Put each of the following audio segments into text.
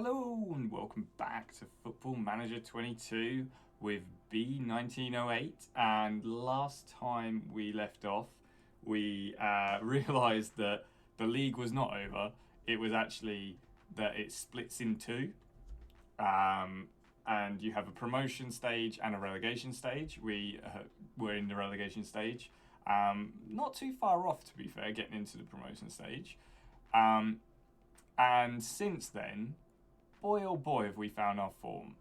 Hello and welcome back to Football Manager 22 with B1908. And last time we left off, we realised that the league was not over. It was actually that it splits in two. And you have a promotion stage and a relegation stage. We were in the relegation stage. Not too far off, to be fair, getting into the promotion stage. And since then, boy oh boy have we found our form.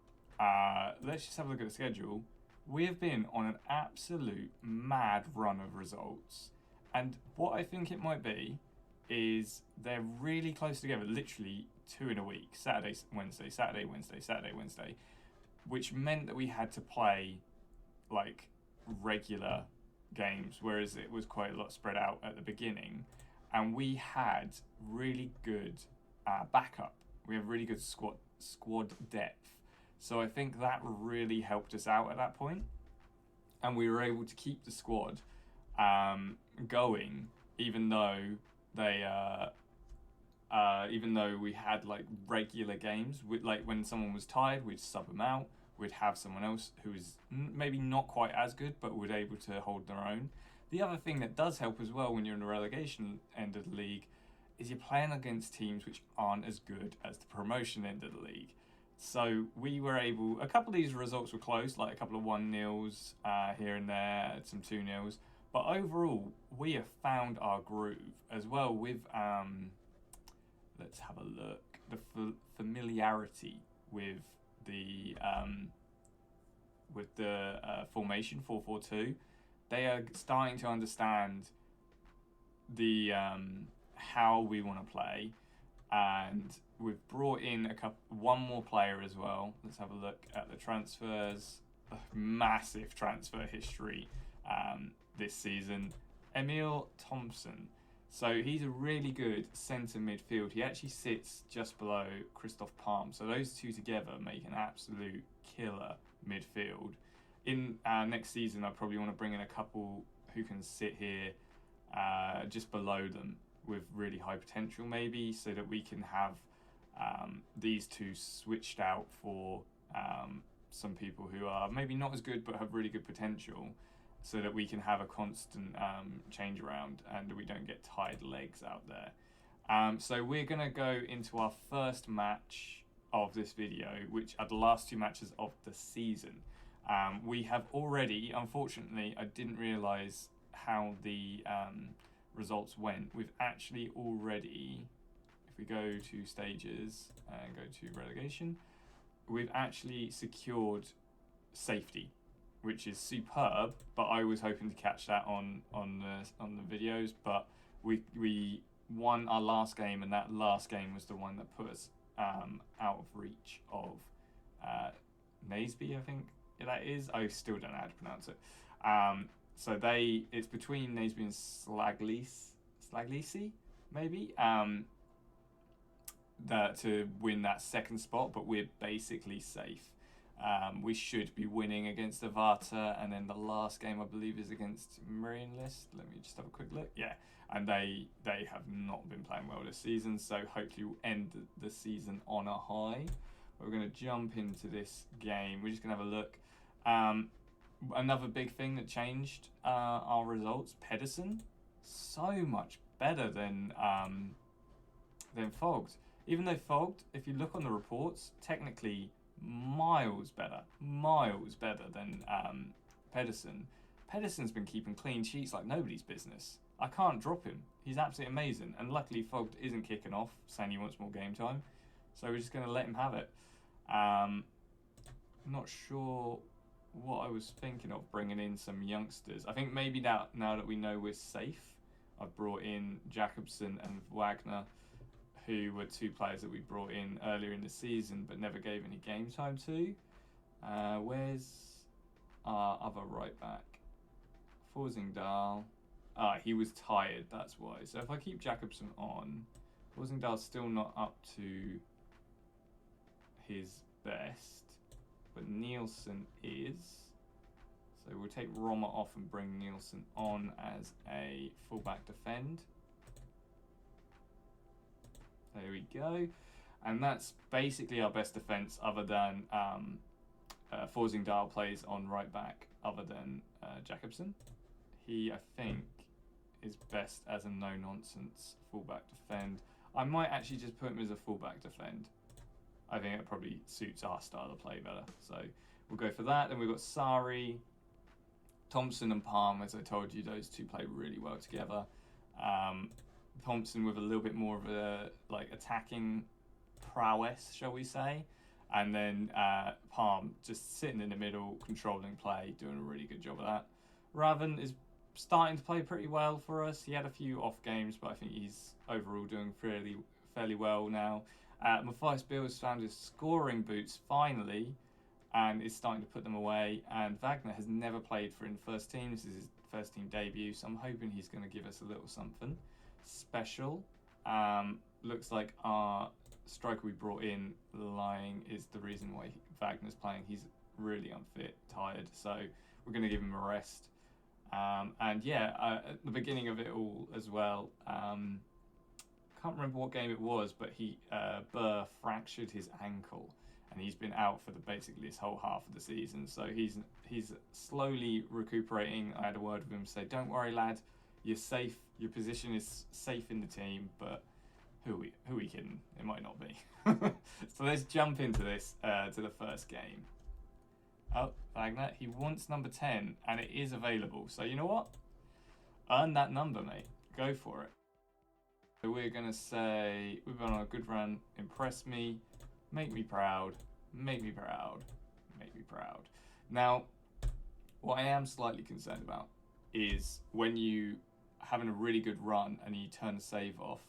Let's just have a look at the schedule. We have been on an absolute mad run of results. And what I think it might be is they're really close together, literally two in a week. Saturday, Wednesday, Saturday, Wednesday, Saturday, Wednesday. Which meant that we had to play like regular games, whereas it was quite a lot spread out at the beginning. And we had really good backup. We have really good squad depth. So I think that really helped us out at that point. And we were able to keep the squad going, even though we had like regular games. Like when someone was tired, we'd sub them out. We'd have someone else who was maybe not quite as good, but would able to hold their own. The other thing that does help as well when you're in the relegation end of the league is you're playing against teams which aren't as good as the promotion end of the league. So we were able, a couple of these results were close, like a couple of 1-0s here and there, some 2-0s. But overall, we have found our groove as well with, let's have a look, the familiarity with the formation 4-4-2. They are starting to understand the how we want to play, and we've brought in one more player as well. Let's have a look at the transfers. Massive transfer history this season. Emil Thompson. So he's a really good centre midfield. He actually sits just below Christoph Palm. So those two together make an absolute killer midfield. In next season, I probably want to bring in a couple who can sit here just below them with really high potential, maybe, so that we can have these two switched out for some people who are maybe not as good but have really good potential, so that we can have a constant change around and we don't get tired legs out there. So we're going to go into our first match of this video, which are the last two matches of the season. We have already, unfortunately, I didn't realise how the results went. We've actually already, if we go to stages and go to relegation, we've actually secured safety, which is superb. But I was hoping to catch that on the videos. But we won our last game, and that last game was the one that put us out of reach of Naseby, I think that is. I still don't know how to pronounce it. So it's between Naseby and Slaglisi, maybe, to win that second spot, but we're basically safe. We should be winning against Avata, and then the last game I believe is against Marienlyst. Let me just have a quick look. Yeah, and they have not been playing well this season, so hopefully we'll end the season on a high. We're going to jump into this game. We're just going to have a look. Another big thing that changed our results, Pedersen, so much better than Fogged. Even though Fogged, if you look on the reports, technically miles better than Pedersen. Pedersen's been keeping clean sheets like nobody's business. I can't drop him. He's absolutely amazing. And luckily Fogged isn't kicking off, saying he wants more game time. So we're just going to let him have it. Not sure what I was thinking of bringing in some youngsters. I think maybe now that we know we're safe, I've brought in Jacobson and Wagner, who were two players that we brought in earlier in the season but never gave any game time to. Where's our other right back? Forsingdal. He was tired, that's why. So if I keep Jacobson on, Forsingdal's still not up to his best, but Nielsen is. So we'll take Roma off and bring Nielsen on as a fullback defend. There we go. And that's basically our best defence, other than Forsingdal plays on right back, other than Jacobson. He, I think, is best as a no-nonsense fullback defend. I might actually just put him as a fullback defend. I think it probably suits our style of play better. So we'll go for that. Then we've got Sari, Thompson and Palm. As I told you, those two play really well together. Thompson with a little bit more of a attacking prowess, shall we say. And then Palm just sitting in the middle, controlling play, doing a really good job of that. Raven is starting to play pretty well for us. He had a few off games, but I think he's overall doing fairly well now. Matthias Bill has found his scoring boots finally, and is starting to put them away. And Wagner has never played for in the first team. This is his first team debut, so I'm hoping he's going to give us a little something special. Looks like our striker we brought in, Lying, is the reason why Wagner's playing. He's really unfit, tired, so we're going to give him a rest. And yeah, at the beginning of it all as well, can't remember what game it was, but Burr fractured his ankle, and he's been out for basically this whole half of the season. So he's slowly recuperating. I had a word with him, say, "Don't worry, lad, you're safe. Your position is safe in the team." But who are we kidding? It might not be. So let's jump into this to the first game. Oh, Wagner, he wants number 10, and it is available. So you know what? Earn that number, mate. Go for it. So we're going to say, we've been on a good run. Impress me. Make me proud. Make me proud. Make me proud. Now, what I am slightly concerned about is when you having a really good run and you turn the save off,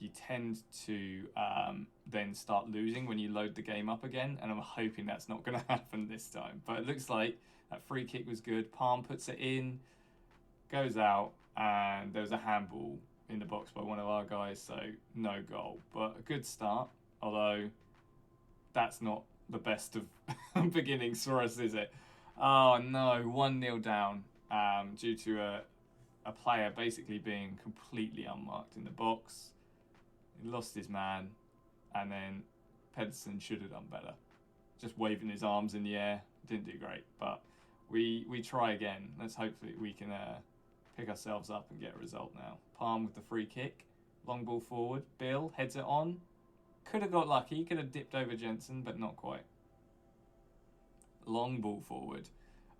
you tend to then start losing when you load the game up again, and I'm hoping that's not going to happen this time. But it looks like that free kick was good. Palm puts it in, goes out, and there was a handball in the box by one of our guys, so no goal. But a good start, although that's not the best of beginnings for us, is it? Oh no, 1-0 down due to a player basically being completely unmarked in the box. He lost his man, and then Pedersen should have done better. Just waving his arms in the air, didn't do great, but we try again. Let's hopefully we can pick ourselves up and get a result now. Palm with the free kick, long ball forward. Bill heads it on. Could have got lucky, could have dipped over Jensen, but not quite. Long ball forward.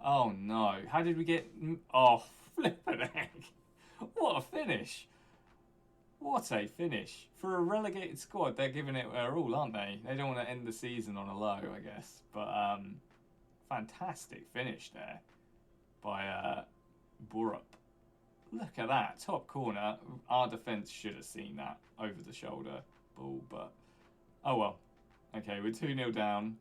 Oh no, how did we get... Oh, flippin' heck. What a finish. What a finish. For a relegated squad, they're giving it their all, aren't they? They don't want to end the season on a low, I guess. But fantastic finish there by Borup. Look at that, top corner. Our defence should have seen that over the shoulder ball, but oh well. Okay, we're 2-0 down,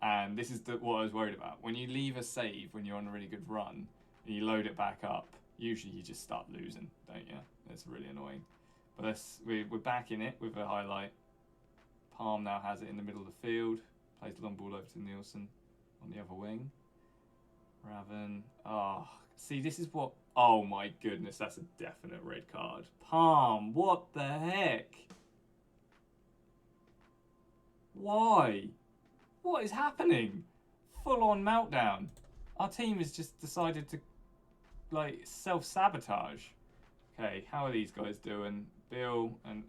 and this is what I was worried about. When you leave a save when you're on a really good run, and you load it back up, usually you just start losing, don't you? That's really annoying. But we're back in it with a highlight. Palm now has it in the middle of the field. Plays the long ball over to Nielsen on the other wing. Raven. Oh, see, this is what... Oh my goodness, that's a definite red card. Palm, what the heck? Why? What is happening? Full-on meltdown. Our team has just decided to, self-sabotage. Okay, how are these guys doing? Bill and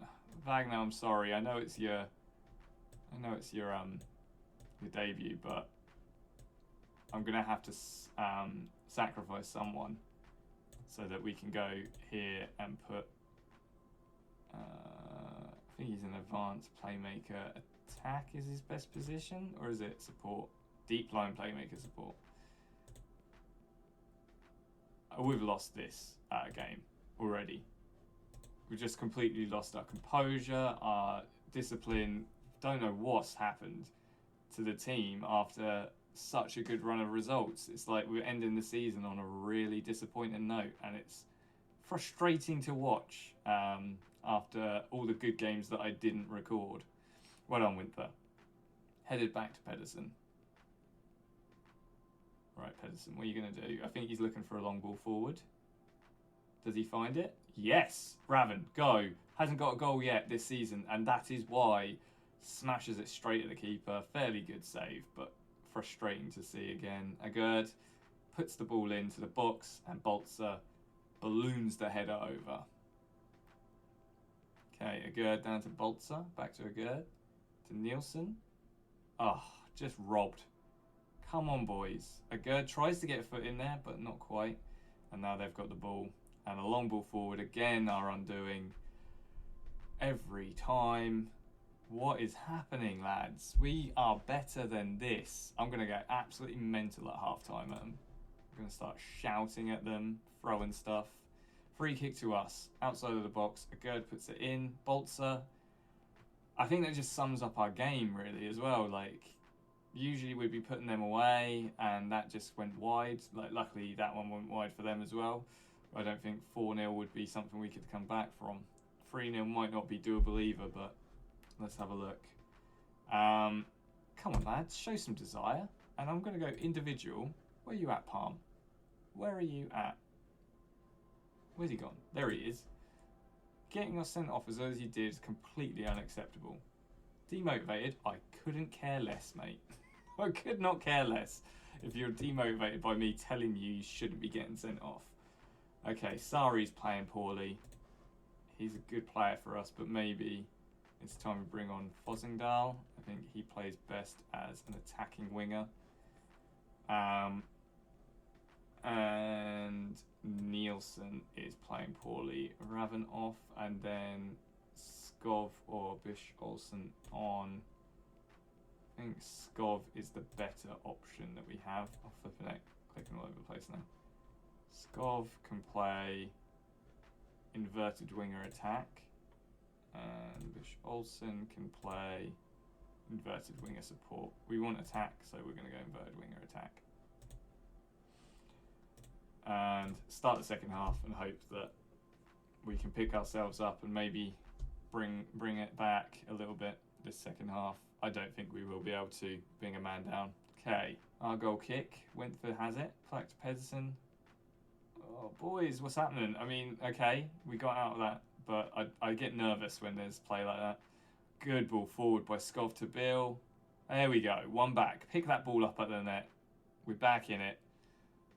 Wagner, I'm sorry. I know it's your debut, but I'm gonna have to sacrifice someone so that we can go here and put. I think he's an advanced playmaker. Attack is his best position, or is it support? Deep line playmaker support. We've lost this game already. We've just completely lost our composure, our discipline. Don't know what's happened to the team after such a good run of results. It's like we're ending the season on a really disappointing note, and it's frustrating to watch after all the good games that I didn't record. Well done, Winther. Headed back to Pedersen. Right, Pedersen, what are you going to do? I think he's looking for a long ball forward. Does he find it? Yes! Raven, go! hasn't got a goal yet this season, and that is why smashes it straight at the keeper. Fairly good save, but frustrating to see again. Agurd puts the ball into the box, and Bolzer balloons the header over. Okay, Agurd down to Bolzer, back to Agurd, to Nielsen. Oh, just robbed. Come on, boys. Agurd tries to get a foot in there, but not quite. And now they've got the ball. And a long ball forward, again, our undoing. Every time. What is happening, lads? We are better than this. I'm going to go absolutely mental at half-time at them. I'm going to start shouting at them, throwing stuff. Free kick to us, outside of the box. Agurd puts it in. Bolzer. I think that just sums up our game, really, as well. Like, usually we'd be putting them away, and that just went wide. Like, luckily, that one went wide for them as well. I don't think 4-0 would be something we could come back from. 3-0 might not be doable either, but let's have a look. Come on, lads, show some desire. And I'm going to go individual. Where are you at, Palm? Where are you at? Where's he gone? There he is. Getting us sent off as early as he did is completely unacceptable. Demotivated? I couldn't care less, mate. I could not care less if you're demotivated by me telling you shouldn't be getting sent off. Okay, Sari's playing poorly. He's a good player for us, but maybe it's time we bring on Fosingdal. I think he plays best as an attacking winger. And Nielsen is playing poorly. Raven off, and then Skov or Bish Olsen on. I think Skov is the better option that we have. I'm flipping it, clicking all over the place now. Skov can play inverted winger attack, and Bish Olsen can play inverted winger support. We want attack, so we're going to go inverted winger attack. And start the second half and hope that we can pick ourselves up and maybe bring it back a little bit this second half. I don't think we will be able to, being a man down. Okay, our goal kick. Wentford has it. Back to Pedersen. Oh, boys, what's happening? I mean, okay, we got out of that, but I get nervous when there's play like that. Good ball forward by Skov to Bill. There we go, one back. Pick that ball up at the net. We're back in it.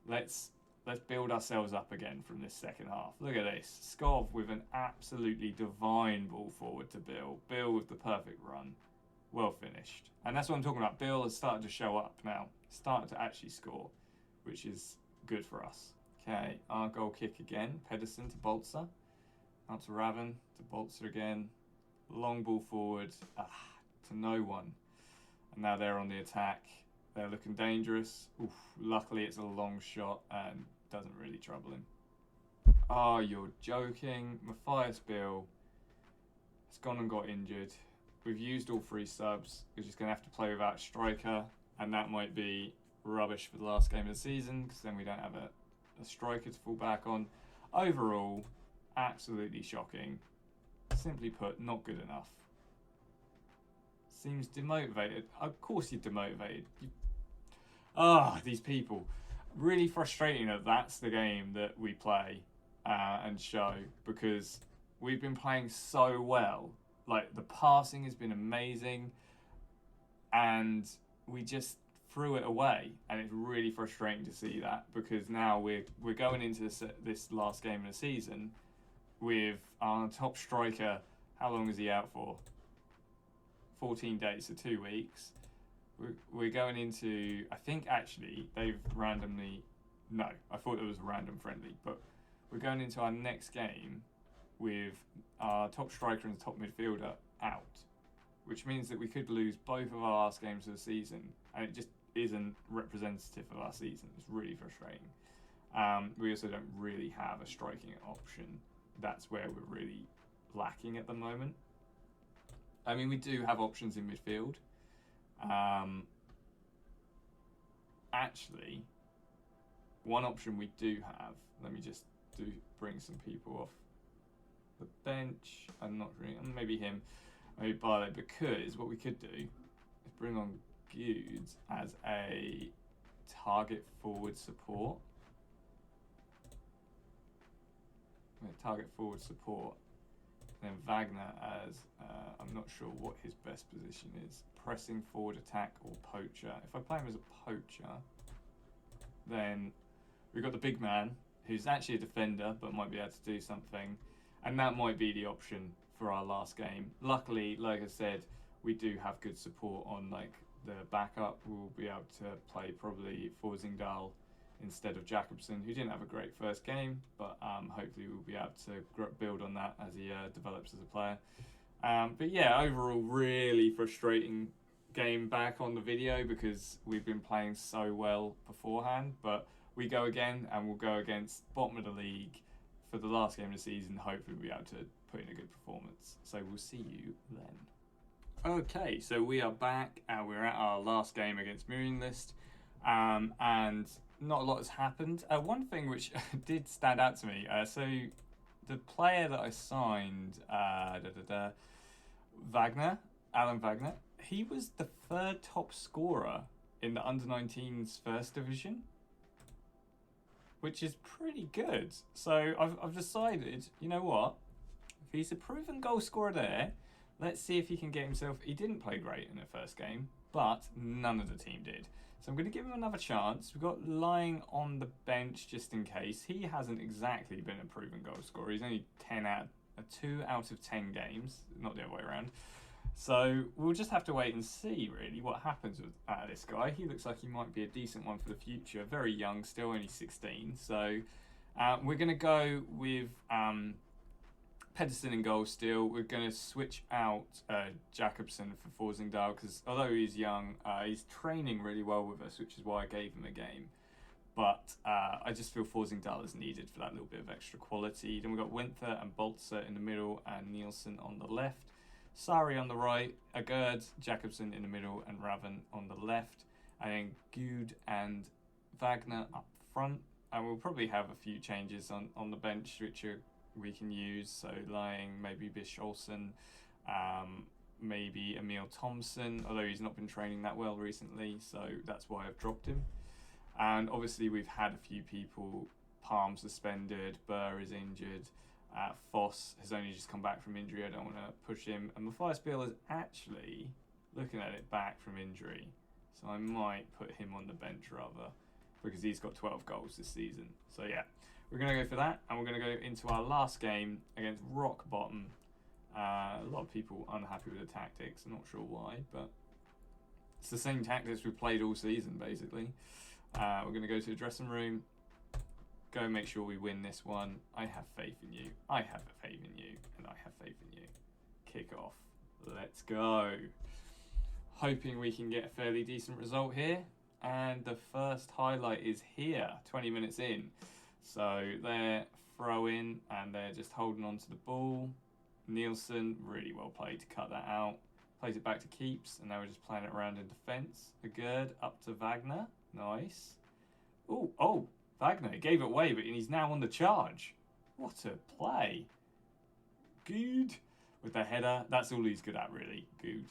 Let's build ourselves up again from this second half. Look at this. Skov with an absolutely divine ball forward to Bill. Bill with the perfect run. Well finished. And that's what I'm talking about. Bill has started to show up now. Started to actually score, which is good for us. Okay, our goal kick again. Pedersen to Bolzer. Out to Raven, to Bolzer again. Long ball forward, to no one. And now they're on the attack. They're looking dangerous. Oof, luckily it's a long shot and doesn't really trouble him. Oh, you're joking. Matthias Bill has gone and got injured. We've used all 3 subs. We're just going to have to play without a striker, and that might be rubbish for the last game of the season because then we don't have a striker to fall back on. Overall, absolutely shocking. Simply put, not good enough. Seems demotivated. Of course you're demotivated. These people. Really frustrating that that's the game that we play and show, because we've been playing so well. Like, the passing has been amazing and we just threw it away, and it's really frustrating to see that, because now we're going into this last game of the season with our top striker. How long is he out for? 14 days, so 2 weeks. We're going into, I think actually they've randomly, no, I thought it was a random friendly, but we're going into our next game with our top striker and top midfielder out, which means that we could lose both of our last games of the season, and it just isn't representative of our season. It's really frustrating. We also don't really have a striking option. That's where we're really lacking at the moment. I mean, we do have options in midfield. Actually, one option we do have, let me just bring some people off the bench. I'm not really, maybe him, maybe Barley, because what we could do is bring on Goods as a target forward support. Target forward support. and then Wagner as, I'm not sure what his best position is, pressing forward attack or poacher. If I play him as a poacher, then we've got the big man, who's actually a defender, but might be able to do something. And that might be the option for our last game. Luckily, like I said, we do have good support on like the backup. We'll be able to play probably Forsingdal instead of Jacobson, who didn't have a great first game, but hopefully we'll be able to build on that as he develops as a player. But yeah, overall, really frustrating game back on the video because we've been playing so well beforehand, but we go again and we'll go against bottom of the league for the last game of the season. Hopefully we'll be able to put in a good performance. So we'll see you then. Okay, so we are back and we're at our last game against Miriamlist, and not a lot has happened. One thing which did stand out to me, so the player that I signed, Alan Wagner, he was the third top scorer in the under-19s first division, which is pretty good. So I've decided, you know what, if he's a proven goal scorer there, let's see if he can get himself. He didn't play great in the first game, but none of the team did. So I'm going to give him another chance. We've got lying on the bench just in case. He hasn't exactly been a proven goal scorer. He's only 2 out of 10 games, not the other way around. So we'll just have to wait and see really what happens with this guy. He looks like he might be a decent one for the future. Very young, still only 16. So we're going to go with Pedersen in goal still. We're going to switch out Jacobson for Forsingdal because although he's young, he's training really well with us, which is why I gave him a game. But I just feel Forsingdal is needed for that little bit of extra quality. Then we've got Winther and Boltzer in the middle and Nielsen on the left. Sari on the right, Agerd, Jacobson in the middle and Raven on the left. And then Good and Wagner up front. And we'll probably have a few changes on the bench which we can use. So lying, maybe Bish Olsen, maybe Emil Thompson, although he's not been training that well recently, so that's why I've dropped him. And obviously we've had a few people, Palm suspended, Burr is injured, Foss has only just come back from injury, I don't want to push him, and Matthias Bill is actually looking at it back from injury, so I might put him on the bench rather, because he's got 12 goals this season. So yeah, we're going to go for that, and we're going to go into our last game against Rock Bottom. A lot of people unhappy with the tactics, I'm not sure why, but it's the same tactics we've played all season basically. We're going to go to the dressing room, go make sure we win this one. I have faith in you, I have faith in you, and I have faith in you. Kick off, let's go. Hoping we can get a fairly decent result here, and the first highlight is here, 20 minutes in. So they're throwing and they're just holding on to the ball. Nielsen, really well played to cut that out. Plays it back to Keeps, and now we're just playing it around in defence. Agerd up to Wagner. Nice. Oh, Wagner gave it away, but he's now on the charge. What a play. Good. With the header, that's all he's good at, really. Good.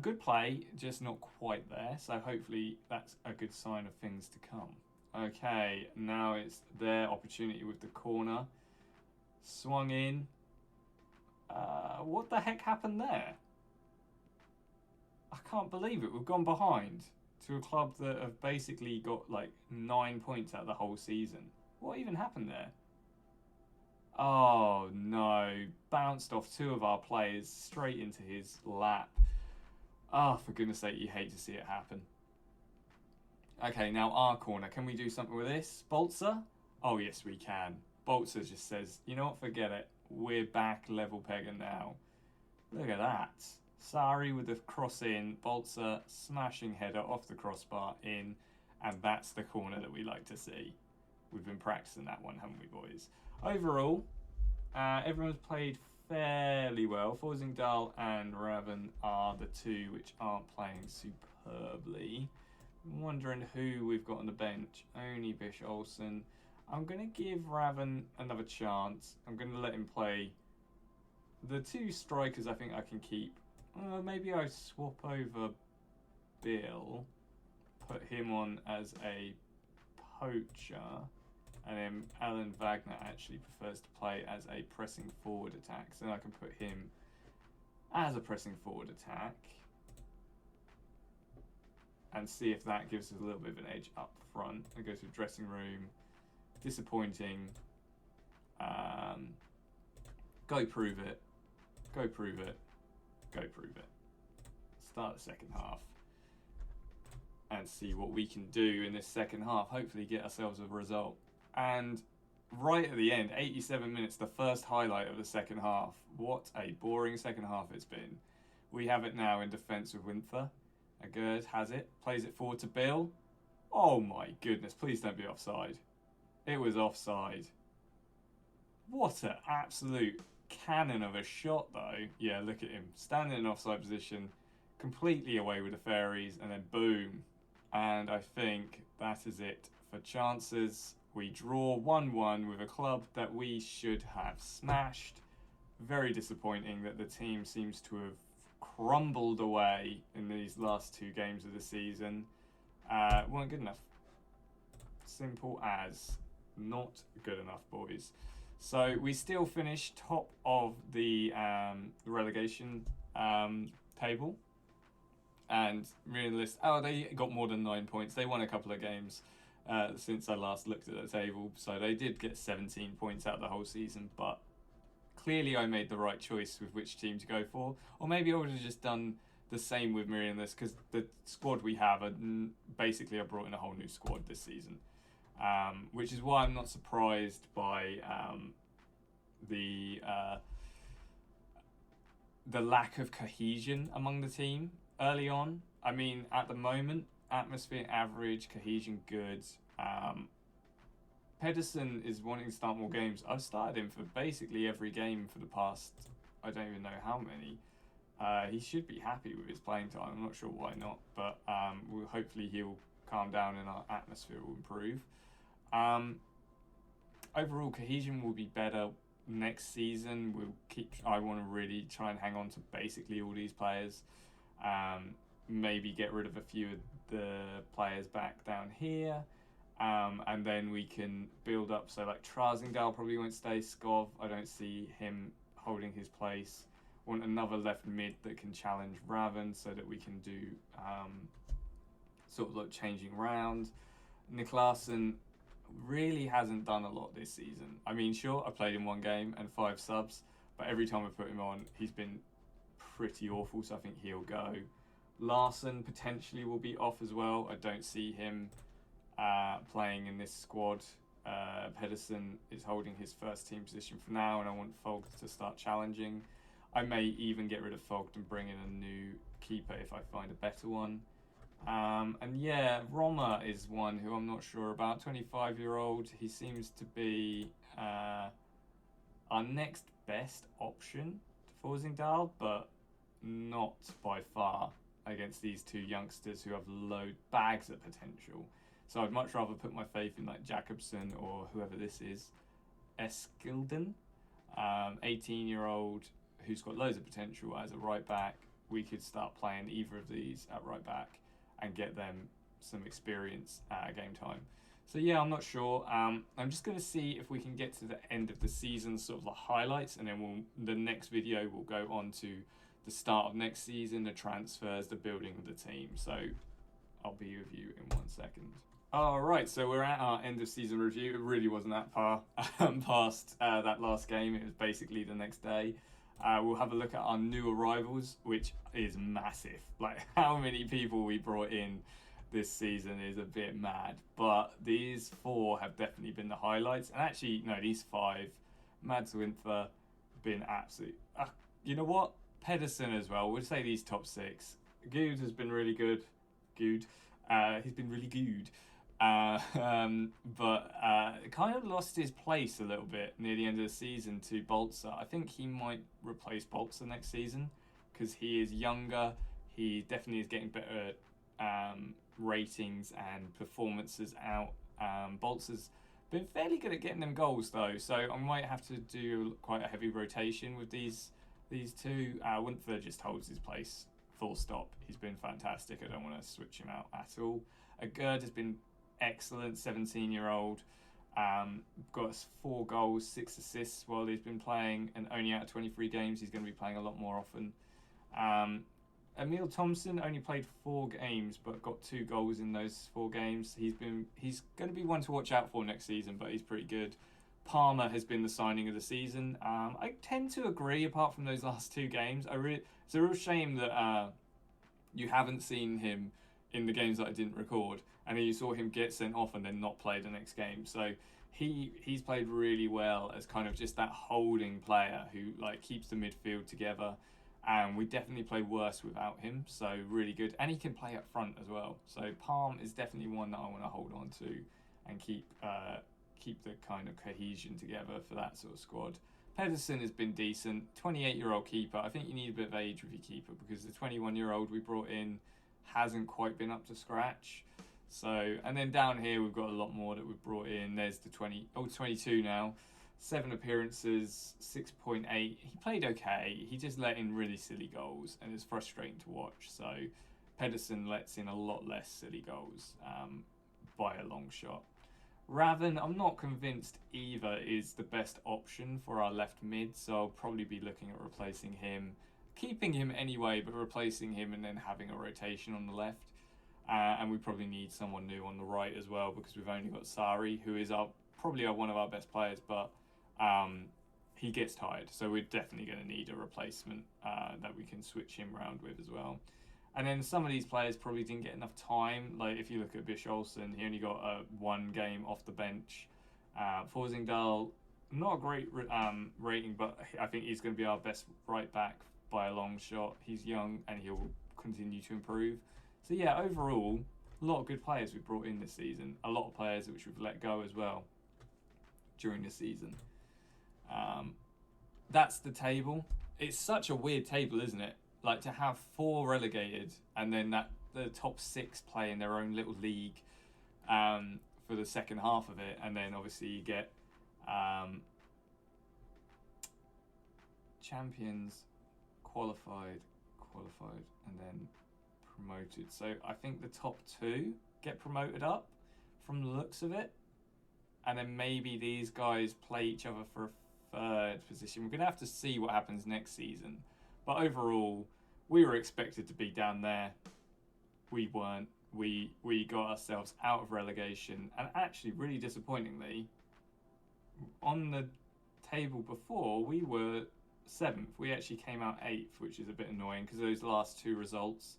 Good play, just not quite there. So hopefully that's a good sign of things to come. Okay, now it's their opportunity with the corner. Swung in. What the heck happened there? I can't believe it. We've gone behind to a club that have basically got like 9 points out of the whole season. What even happened there? Oh no, bounced off 2 of our players straight into his lap. Oh, for goodness sake, you hate to see it happen. Okay, now our corner. Can we do something with this? Boltzer? Oh yes, we can. Boltzer just says, you know what, forget it. We're back level pegging now. Look at that. Sari with the cross in, Boltzer smashing header off the crossbar in, and that's the corner that we like to see. We've been practicing that one, haven't we, boys? Overall, everyone's played fairly well. Forsingdal and Raven are the 2 which aren't playing superbly. I'm wondering who we've got on the bench. Only Bish Olsen. I'm going to give Raven another chance. I'm going to let him play. The 2 strikers I think I can keep. Maybe I swap over Bill. Put him on as a poacher. And then Alan Wagner actually prefers to play as a pressing forward attack. So then I can put him as a pressing forward attack and see if that gives us a little bit of an edge up front. And go to the dressing room. Disappointing. Go prove it. Go prove it. Go prove it. Start the second half and see what we can do in this second half. Hopefully get ourselves a result. And right at the end, 87 minutes, the first highlight of the second half. What a boring second half it's been. We have it now in defence with Winther. Agerd has it, plays it forward to Bill. Oh my goodness, please don't be offside. It was offside. What an absolute cannon of a shot though. Yeah, look at him, standing in offside position, completely away with the fairies, and then boom. And I think that is it for chances. We draw 1-1 with a club that we should have smashed. Very disappointing that the team seems to have crumbled away in these last 2 games of the season. Weren't good enough. Simple as. Not good enough, boys. So we still finished top of the relegation table. And realist, they got more than 9 points. They won a couple of games since I last looked at the table. So they did get 17 points out of the whole season. But clearly I made the right choice with which team to go for. Or maybe I would have just done the same with Miriamless, because the squad we have, basically I brought in a whole new squad this season. Which is why I'm not surprised by the lack of cohesion among the team early on. I mean, at the moment, atmosphere average, cohesion good. Pedersen is wanting to start more games. I've started him for basically every game for the past, I don't even know how many. He should be happy with his playing time. I'm not sure why not, but hopefully he'll calm down and our atmosphere will improve. Overall cohesion will be better next season. I want to really try and hang on to basically all these players. Maybe get rid of a few of the players back down here. And then we can build up. So like Trasingdal probably won't stay. Skov, I don't see him holding his place. Want another left mid that can challenge Raven so that we can do sort of like changing round. Niklasen really hasn't done a lot this season. I mean, sure, I played in 1 game and 5 subs, but every time I put him on, he's been pretty awful, so I think he'll go. Larson potentially will be off as well. I don't see him playing in this squad. Pedersen is holding his first team position for now, and I want Fogt to start challenging. I may even get rid of Fogt and bring in a new keeper if I find a better one. And yeah, Roma is one who I'm not sure about. 25-year-old. He seems to be our next best option to Forsingdal, but not by far against these 2 youngsters who have bags of potential. So I'd much rather put my faith in like Jacobson or whoever this is, Eskilden, 18-year-old who's got loads of potential as a right back. We could start playing either of these at right back and get them some experience game time. So yeah, I'm not sure. I'm just going to see if we can get to the end of the season, sort of the highlights, and then the next video will go on to the start of next season, the transfers, the building of the team. So I'll be with you in 1 second. All right, so we're at our end of season review. It really wasn't that far past that last game. It was basically the next day. We'll have a look at our new arrivals, which is massive. Like how many people we brought in this season is a bit mad. But these 4 have definitely been the highlights. And actually, no, these 5, Mads Winther, been absolute. You know what? Pedersen as well. We'll say these top 6. Good has been really good. He's been really good. But kind of lost his place a little bit near the end of the season to Bolzer. I think he might replace Bolzer next season because he is younger. He definitely is getting better ratings and performances out. Bolzer's been fairly good at getting them goals though, so I might have to do quite a heavy rotation with these 2. Winther just holds his place, full stop. He's been fantastic. I don't want to switch him out at all. Gerd has been excellent, 17-year-old. Got 4 goals, 6 assists while he's been playing, and only out of 23 games he's going to be playing a lot more often. Emil Thompson only played 4 games but got 2 goals in those 4 games. He's going to be one to watch out for next season, but he's pretty good. Palmer has been the signing of the season. I tend to agree, apart from those last 2 games. It's a real shame that you haven't seen him in the games that I didn't record, and then you saw him get sent off and then not play the next game. So he's played really well as kind of just that holding player who like keeps the midfield together, and we definitely play worse without him. So really good, and he can play up front as well. So Palm is definitely one that I want to hold on to and keep the kind of cohesion together for that sort of squad. Pedersen has been decent. 28-year-old keeper. I think you need a bit of age with your keeper because the 21-year-old we brought in hasn't quite been up to scratch. So, and then down here we've got a lot more that we've brought in. There's the 22 now. 7 appearances, 6.8. He played okay. He just let in really silly goals, and it's frustrating to watch. So Pedersen lets in a lot less silly goals by a long shot. Raven, I'm not convinced either is the best option for our left mid, so I'll probably be looking at replacing him. Keeping him anyway, but replacing him and then having a rotation on the left. And we probably need someone new on the right as well, because we've only got Sari, who is probably one of our best players, but he gets tired. So we're definitely going to need a replacement that we can switch him around with as well. And then some of these players probably didn't get enough time. Like if you look at Bish Olsen, he only got 1 game off the bench. Forsingdal, not a great rating, but I think he's going to be our best right back by a long shot. He's young and he'll continue to improve. So yeah, overall, a lot of good players we've brought in this season. A lot of players which we've let go as well during the season. That's the table. It's such a weird table, isn't it? Like to have 4 relegated and then the top 6 play in their own little league for the second half of it, and then obviously you get champions, qualified, and then promoted. So I think the top 2 get promoted up from the looks of it, and then maybe these guys play each other for a 3rd position. We're going to have to see what happens next season. But overall, we were expected to be down there. We weren't. We got ourselves out of relegation, and actually, really disappointingly, on the table before, we were 7th. We actually came out 8th, which is a bit annoying because those last 2 results,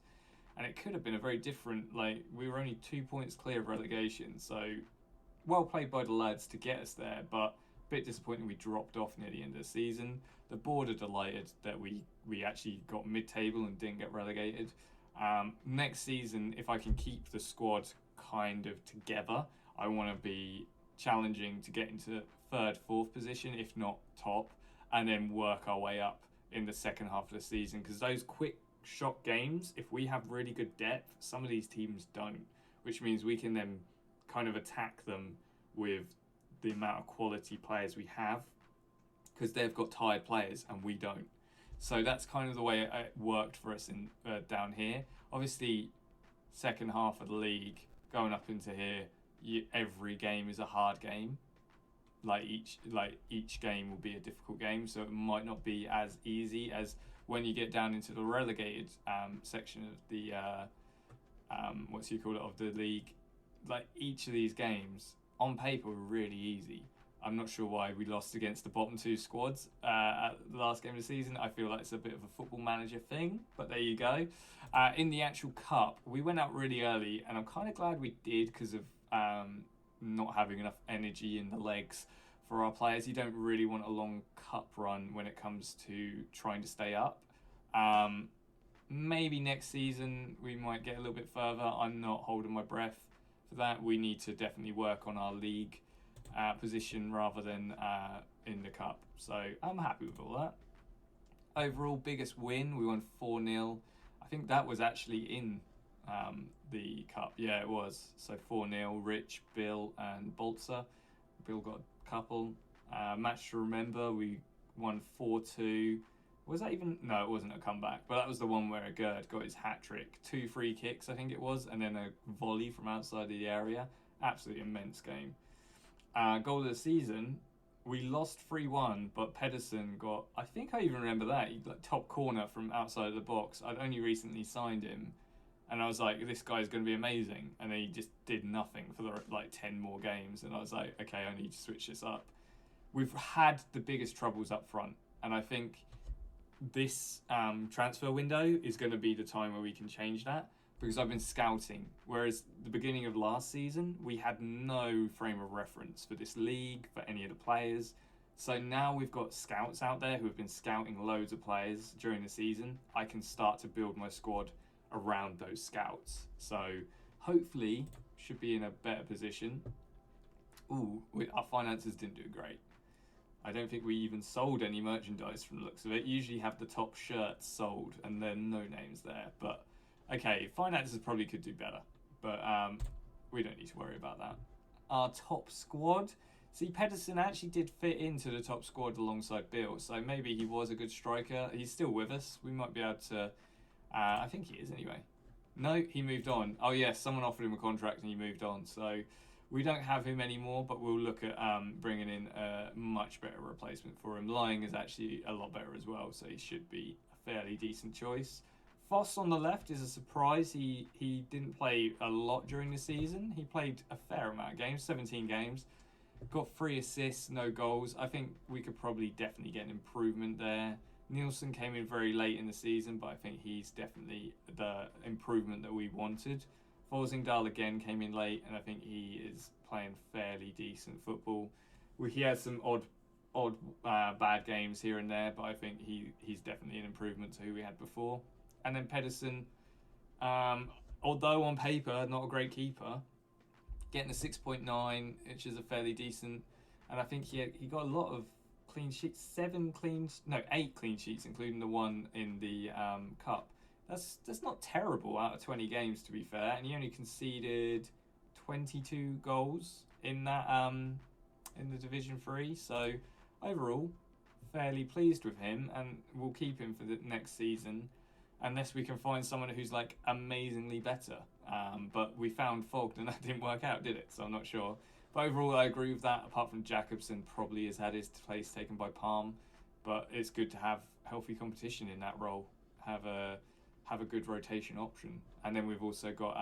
and it could have been a very different. Like we were only 2 points clear of relegation, so well played by the lads to get us there, but a bit disappointing we dropped off near the end of the season. The board are delighted that we actually got mid-table and didn't get relegated. Next season, if I can keep the squad kind of together, I want to be challenging to get into 3rd, 4th position, if not top, and then work our way up in the second half of the season. Because those quick shot games, if we have really good depth, some of these teams don't, which means we can then kind of attack them with the amount of quality players we have, because they've got tired players and we don't. So that's kind of the way it worked for us in down here. Obviously, second half of the league, going up into here, every game is a hard game. Like each game will be a difficult game, so it might not be as easy as when you get down into the relegated section of the of the league. Like each of these games on paper were really easy. I'm not sure why we lost against the bottom 2 squads at the last game of the season. I feel like it's a bit of a football manager thing, but there you go. In the actual cup, we went out really early, and I'm kind of glad we did because of not having enough energy in the legs for our players. You don't really want a long cup run when it comes to trying to stay up. Maybe next season we might get a little bit further. I'm not holding my breath for that. We need to definitely work on our league position rather than in the cup. So I'm happy with all that. Overall, biggest win, we won 4-0. I think that was actually in the cup. Yeah, it was. So 4-0, Rich, Bill and Bolzer. Bill got a couple. Match to remember, we won 4-2. Was that even? No, it wasn't a comeback, but that was the one where Gerd got his hat-trick. 2 free kicks, I think it was, and then a volley from outside the area. Absolutely immense game. Goal of the season, we lost 3-1, but Pedersen got, I think I even remember that, he got top corner from outside of the box. I'd only recently signed him, and I was like, this guy's going to be amazing. And then he just did nothing for the 10 more games, and I was like, okay, I need to switch this up. We've had the biggest troubles up front, and I think this transfer window is going to be the time where we can change that, because I've been scouting, whereas the beginning of last season we had no frame of reference for this league, for any of the players. So now we've got scouts out there who have been scouting loads of players during the season. I can start to build my squad around those scouts, so hopefully should be in a better position. Our finances didn't do great. I don't think we even sold any merchandise from the looks of it. Usually have the top shirts sold and then no names there. But okay, finances probably could do better. But we don't need to worry about that. Our top squad. See, Pedersen actually did fit into the top squad alongside Bill. So maybe he was a good striker. He's still with us. We might be able to... I think he is anyway. No, he moved on. Oh yes, someone offered him a contract and he moved on. So... we don't have him anymore, but we'll look at bringing in a much better replacement for him. Lying is actually a lot better as well, so he should be a fairly decent choice. Foss on the left is a surprise. He didn't play a lot during the season. He played a fair amount of games, 17 games. Got 3 assists, no goals. I think we could probably definitely get an improvement there. Nielsen came in very late in the season, but I think he's definitely the improvement that we wanted. Forsingdal again came in late, and I think he is playing fairly decent football. He has some odd bad games here and there, but I think he's definitely an improvement to who we had before. And then Pedersen, although on paper not a great keeper, getting a 6.9, which is a fairly decent. And I think he got a lot of clean sheets, 8 clean sheets, including the one in the cup. That's not terrible out of 20 games, to be fair, and he only conceded 22 goals in that in the Division 3. So overall, fairly pleased with him, and we'll keep him for the next season, unless we can find someone who's like amazingly better. But we found Fogd, and that didn't work out, did it? So I'm not sure. But overall, I agree with that. Apart from Jacobson, probably has had his place taken by Palm, but it's good to have healthy competition in that role. Have a good rotation option. And then we've also got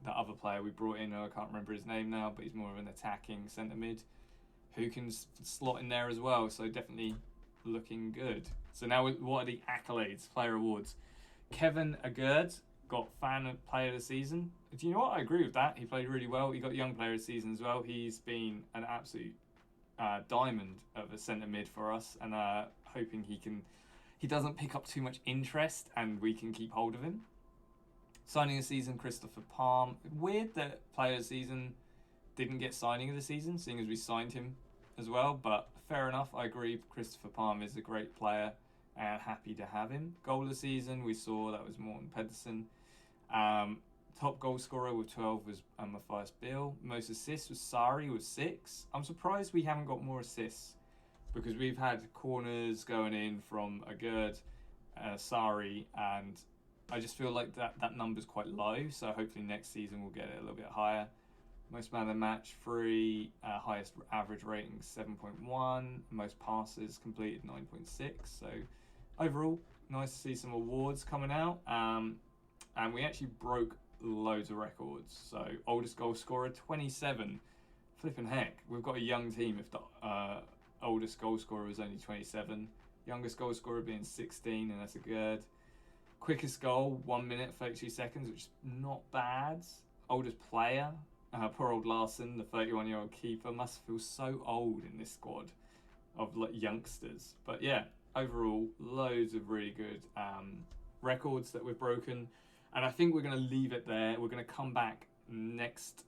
the other player we brought in, I can't remember his name now, but he's more of an attacking centre mid who can slot in there as well, so definitely looking good. So now what are the accolades, player awards? Kevin Agerd got fan of player of the season. Do you know what? I agree with that. He played really well. He got young player of the season as well. He's been an absolute diamond of a centre mid for us, and hoping he doesn't pick up too much interest and we can keep hold of him. Signing of the season, Christopher Palm. Weird that player of the season didn't get signing of the season, seeing as we signed him as well, but fair enough. I agree, Christopher Palm is a great player and happy to have him. Goal of the season, we saw that was Morten Pedersen. Top goal scorer with 12 was Matthias Bill. Most assists was Sari with 6. I'm surprised we haven't got more assists, because we've had corners going in from Agerd, Sari, and I just feel like that number's quite low, so hopefully next season we'll get it a little bit higher. Most man of the match, 3, highest average rating, 7.1, most passes completed, 9.6, so overall, nice to see some awards coming out, and we actually broke loads of records. So oldest goal scorer, 27, flipping heck, we've got a young team if the oldest goal scorer was only 27, youngest goal scorer being 16, and that's a good. Quickest goal, 1 minute 32 seconds, which is not bad. Oldest player, poor old Larson, the 31-year-old keeper, must feel so old in this squad of youngsters. But yeah, overall, loads of really good records that we've broken, and I think we're going to leave it there. We're going to come back next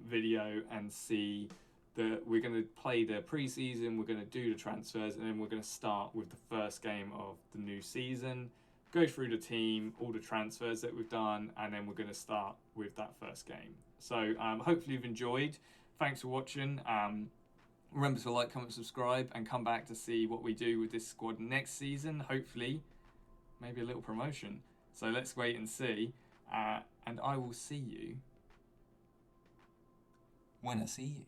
video and see. We're going to play the pre-season, we're going to do the transfers, and then we're going to start with the first game of the new season, go through the team, all the transfers that we've done, and then we're going to start with that first game. So hopefully you've enjoyed. Thanks for watching. Remember to like, comment, subscribe, and come back to see what we do with this squad next season. Hopefully, maybe a little promotion. So let's wait and see. And I will see you when I see you.